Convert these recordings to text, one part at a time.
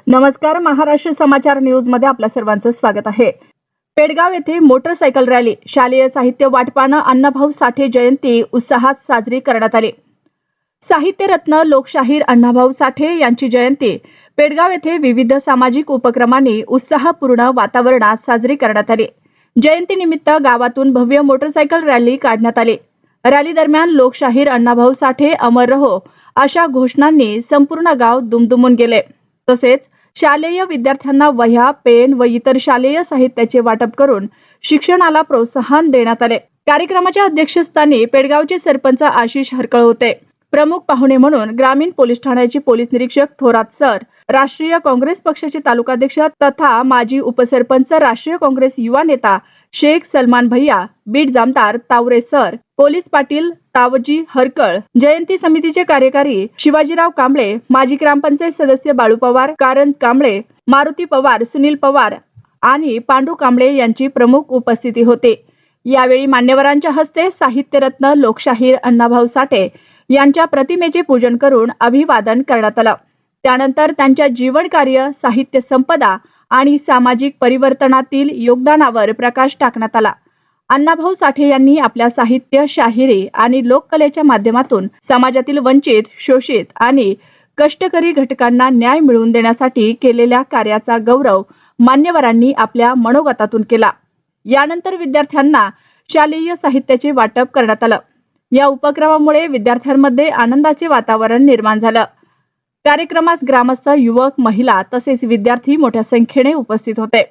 नमस्कार, महाराष्ट्र समाचार न्यूज मध्ये आपल्या सर्वांचं स्वागत आहे। पेडगाव येथे मोटरसायकल रॅली, शालेय साहित्य वाटपानं अण्णाभाऊ साठे जयंती उत्साहात साजरी करण्यात आली। साहित्य रत्न लोकशाहीर अण्णाभाऊ साठे यांची जयंती पेडगाव येथे विविध सामाजिक उपक्रमांनी उत्साहपूर्ण वातावरणात साजरी करण्यात आली। जयंतीनिमित्त गावातून भव्य मोटरसायकल रॅली काढण्यात आली। रॅली दरम्यान लोकशाहीर अण्णाभाऊ साठे अमर रहो अशा घोषणांनी संपूर्ण गाव दुमदुमून गेले। तसेच शालेय विद्यार्थ्यांना वह्या, पेन व इतर शालेय साहित्याचे वाटप करून शिक्षणाला प्रोत्साहन देण्यात आले। कार्यक्रमाच्या अध्यक्षस्थानी पेडगावचे सरपंच आशिष हरकळ होते। प्रमुख पाहुणे म्हणून ग्रामीण पोलीस ठाण्याचे पोलीस निरीक्षक थोरात सर, राष्ट्रीय काँग्रेस पक्षाचे तालुकाध्यक्ष तथा माजी उपसरपंच, राष्ट्रीय काँग्रेस युवा नेता शेख सलमान भैया, बीड जामदार तावरे सर, पोलीस पाटील तावजी हरकळ, जयंती समितीचे कार्यकारी शिवाजीराव कांबळे, माजी ग्रामपंचायत सदस्य बाळू पवार, कारंत कांबळे, मारुती पवार, सुनील पवार आणि पांडू कांबळे यांची प्रमुख उपस्थिती होती। यावेळी मान्यवरांच्या हस्ते साहित्यरत्न लोकशाहीर अण्णाभाऊ साठे यांच्या प्रतिमेचे पूजन करून अभिवादन करण्यात आलं। त्यानंतर त्यांच्या जीवन कार्य, साहित्य संपदा आणि सामाजिक परिवर्तनातील योगदानावर प्रकाश टाकण्यात आला। अण्णाभाऊ साठे यांनी आपल्या साहित्य, शाहिरी आणि लोककलेच्या माध्यमातून समाजातील वंचित, शोषित आणि कष्टकरी घटकांना न्याय मिळवून देण्यासाठी केलेल्या कार्याचा गौरव मान्यवरांनी आपल्या मनोगतातून केला। यानंतर विद्यार्थ्यांना शालेय साहित्याचे वाटप करण्यात आलं। या उपक्रमामुळे विद्यार्थ्यांमध्ये आनंदाचे वातावरण निर्माण झालं। कार्यक्रमास ग्रामस्थ, युवक, महिला तसेच विद्यार्थी मोठ्या संख्येने उपस्थित होते।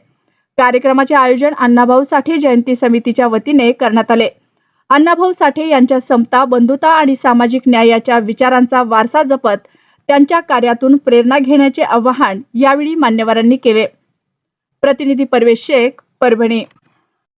कार्यक्रमाचे आयोजन अण्णाभाऊ साठे जयंती समितीच्या वतीने करण्यात आले। अण्णाभाऊ साठे यांच्या समता, बंधुता आणि सामाजिक न्यायाच्या विचारांचा वारसा जपत त्यांच्या कार्यातून प्रेरणा घेण्याचे आवाहन यावेळी मान्यवरांनी केले। प्रतिनिधी परवेश शेख, परभणी।